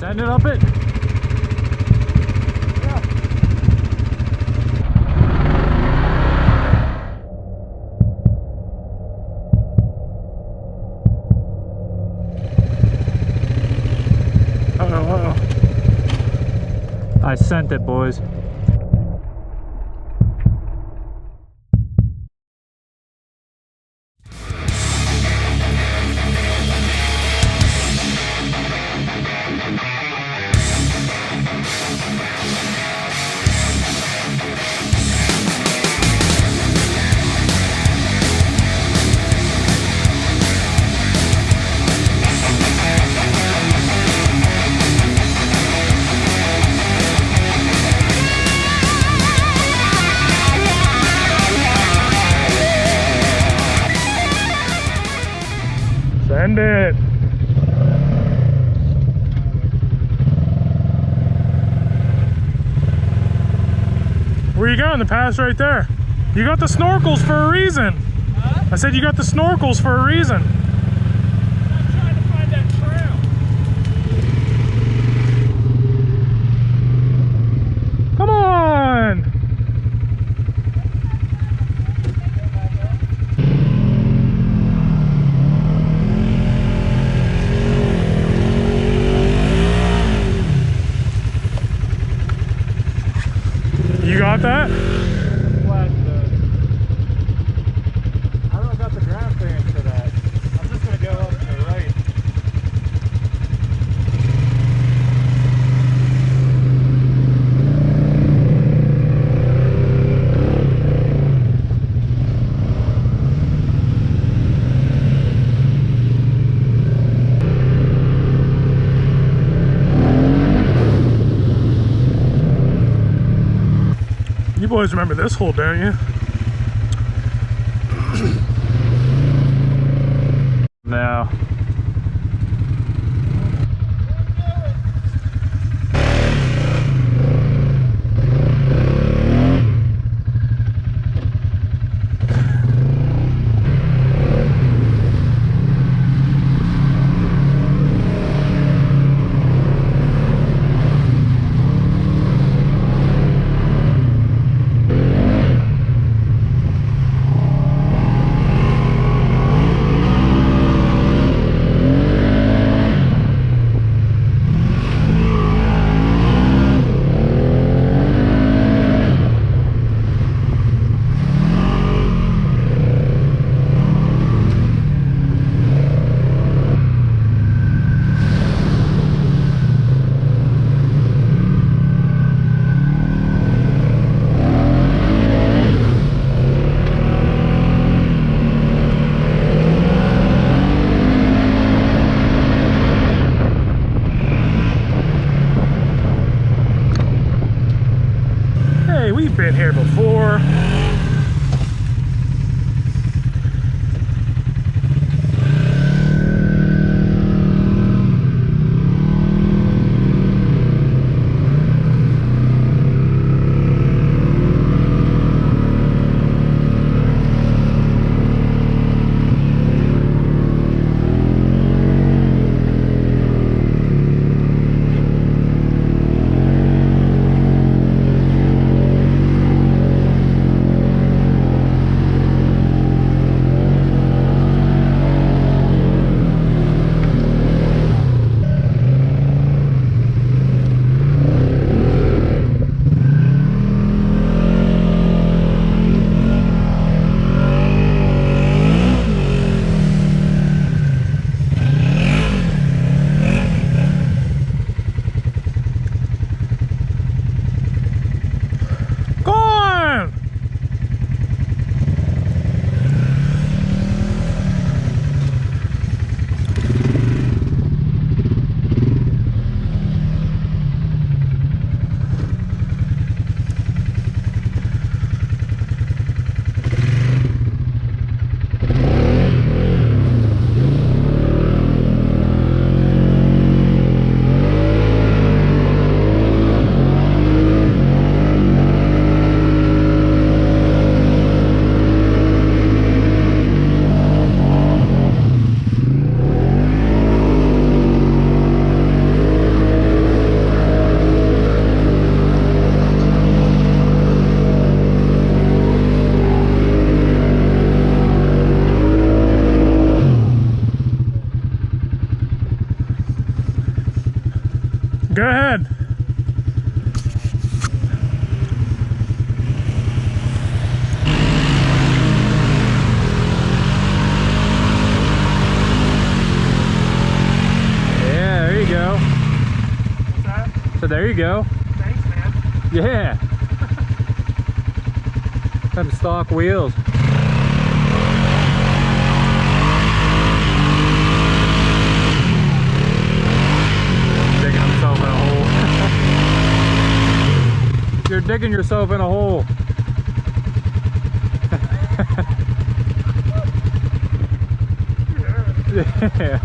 Send it up it. Uh-oh. I sent it, boys. Send it. Where you going? The pass right there. You got the snorkels for a reason. Huh? I said you got the snorkels for a reason. I'm trying to find that trail. Come on. You got that? I don't got the ground clearance for that. I'm just gonna go up to the right. You boys remember this hole, don't you? Now. Go ahead. Yeah, there you go. What's that? So there you go. Thanks, man. Yeah. Some stock wheels. Digging himself in a hole. You're digging yourself in a hole. Yeah.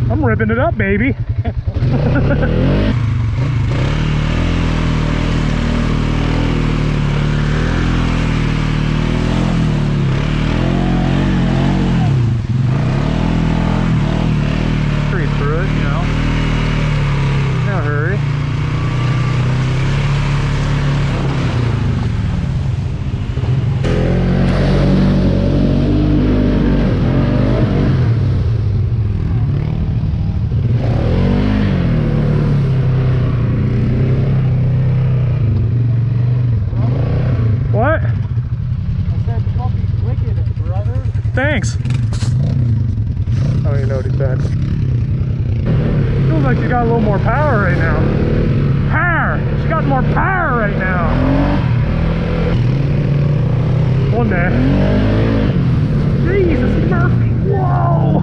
I'm ripping it up, baby. Creep through it, you know. No hurry. What? I said fucking wicked, brother. Thanks. I don't even know what he said. Feels like you got a little more power right now. Power! She got more power right now. One day. Jesus Murphy! Whoa!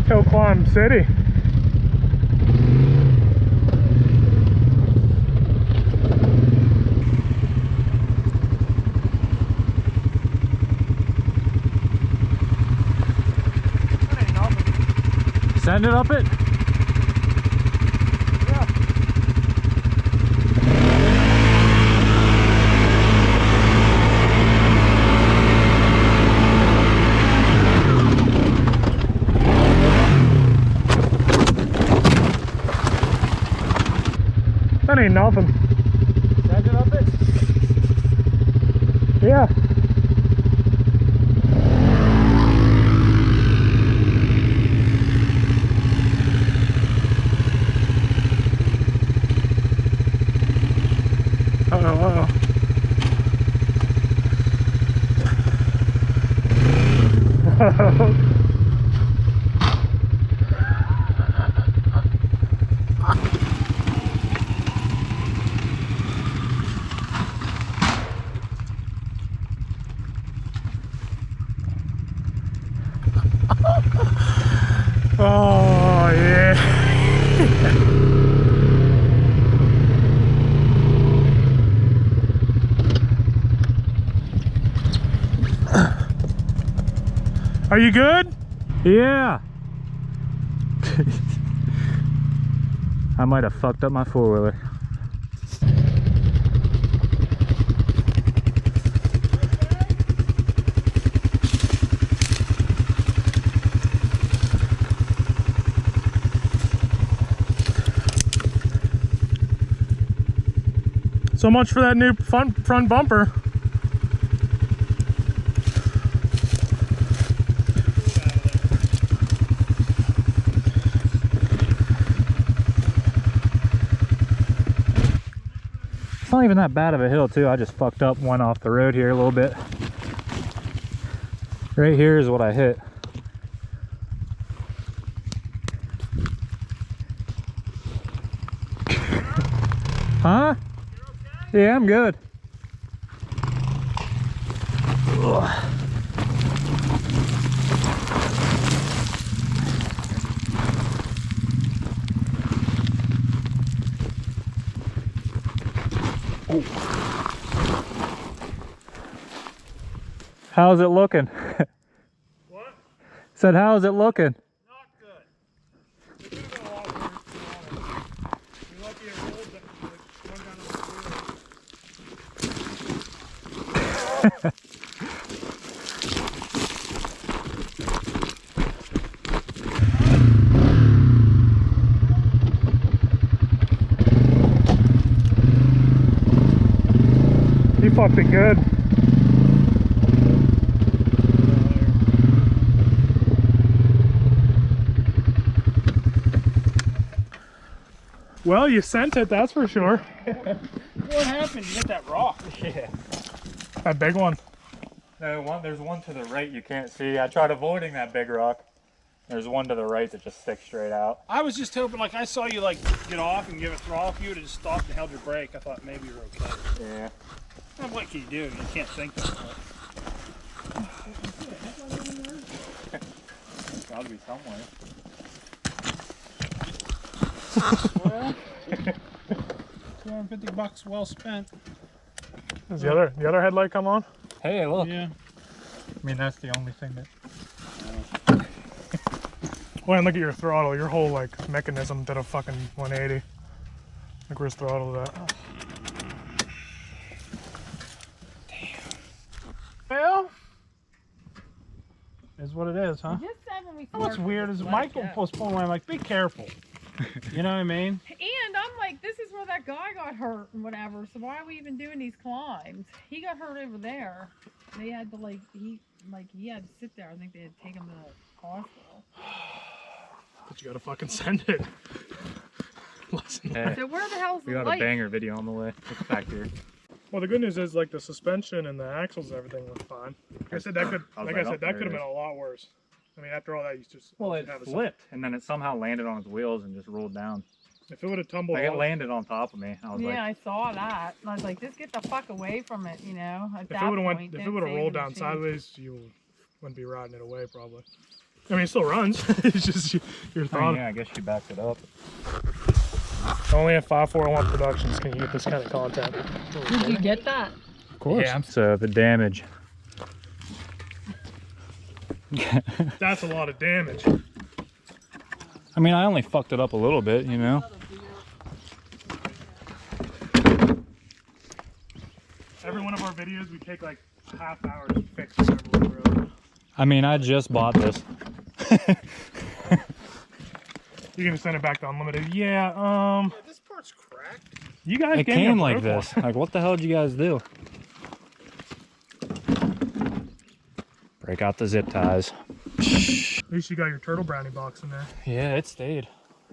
Hill Climb City. Send it up it? Yeah. That ain't nothing. Send it up it? Yeah. Uh-oh. Oh, yeah. Are you good? Yeah. I might have fucked up my four-wheeler. So much for that new front bumper. It's not even that bad of a hill too. I just fucked up, went off the road here a little bit. Right here is what I hit. Huh? Yeah, I'm good. Ugh. How's it looking? What? Said, how's it looking? Not good. It could have been a lot worse, to be honest. You're lucky it rolled that one down on the wheel. You fucked it good. Well, you sent it, that's for sure. What happened? You hit that rock. Yeah. That big one. No, there's one to the right you can't see. I tried avoiding that big rock. There's one to the right that just sticks straight out. I was just hoping, like, I saw you, like, get off and give it throttle. If you would have just stopped and held your brake, I thought maybe you were okay. Yeah. Well, what can you do? You can't think that way. Gotta be somewhere. Well, $250 well spent. Does the other headlight come on? Hey, look. Yeah. I mean, that's the only thing that... Well, and look at your throttle. Your whole like mechanism did a fucking 180. Like where's throttle that? Damn. Well, is what it is, huh? Just said when we What's weird is Michael was pulling away. I'm like, be careful. You know what I mean? And I'm like, this is where that guy got hurt and whatever. So why are we even doing these climbs? He got hurt over there. They had to he had to sit there. I think they had to take him to the hospital. But you gotta fucking send it. Listen. Hey, So where the hell's we the got light? a banger video on the way. It's back here. Well, the good news is like the suspension and the axles and everything look fine. Like I said, that could have been a lot worse. I mean, after all that, you just Well, it flipped, and then it somehow landed on its wheels and just rolled down. If it would have tumbled, Like, it off, landed on top of me. I was like, I saw that. And I was like, just get the fuck away from it, you know. At if that it would have point, if it don't would have save rolled the down machine. sideways, you wouldn't be riding it away probably. I mean, it still runs. It's just your oh, throttle. yeah, I guess you backed it up. Only at 5401 Productions can you get this kind of content. Did you get that? Of course. Yeah, so the damage. That's a lot of damage. I mean, I only fucked it up a little bit, you know? Every one of our videos, we take like half hour to fix whatever we broke. I mean, I just bought this. You're gonna send it back to Unlimited? Yeah. Yeah, this part's cracked. You guys It gave me a came like broke this. one. Like, what the hell did you guys do? Break out the zip ties. At least you got your turtle brownie box in there. Yeah, it stayed.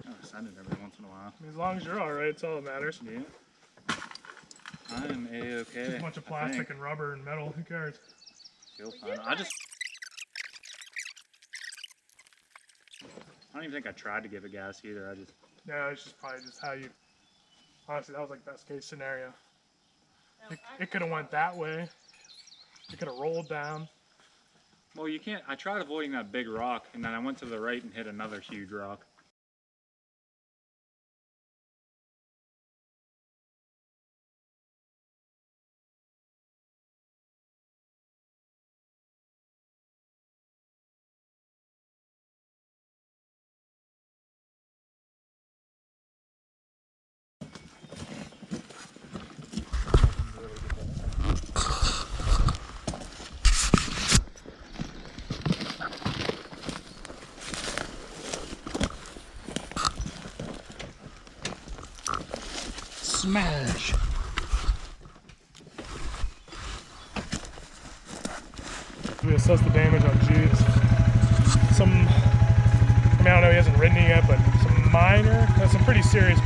I send it every once in a while. I mean, as long as you're all right, it's all that matters. Yeah. I am A-okay. Just a bunch of plastic and rubber and metal. Who cares? Feel fine. I don't even think I tried to give it gas either. I just... Yeah, it's just probably just how you. Honestly, that was like best case scenario. It could have went that way. It could have rolled down. Well, you can't... I tried avoiding that big rock, and then I went to the right and hit another huge rock. Smash. this does the damage on Jude's. Some, I mean, I don't know, he hasn't ridden it yet, but some minor, some pretty serious,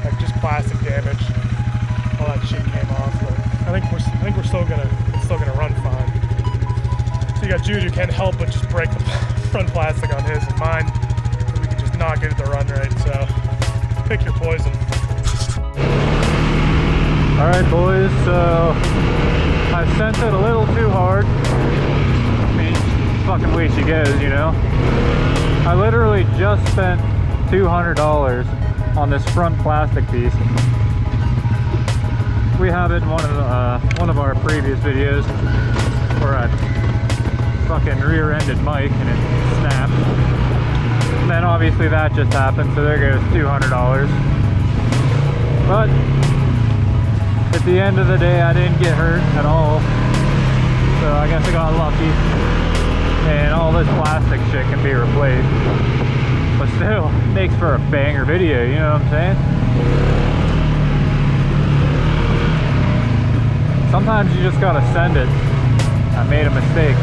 like just plastic damage. All that shit came off, but I think we're still gonna run fine. So you got Jude who can't help but just break the front plastic on his, and mine we can just not get it to run right. So pick your poison. All right, boys. So I sent it a little too hard. I mean, fucking way she goes, you know. I literally just spent $200 on this front plastic piece. We have it in one of our previous videos where I fucking rear-ended Mike and it snapped. And then obviously that just happened, so there goes $200. But at the end of the day, I didn't get hurt at all, so I guess I got lucky. And all this plastic shit can be replaced, but still makes for a banger video, you know what I'm saying? Sometimes you just gotta send it. I made a mistake.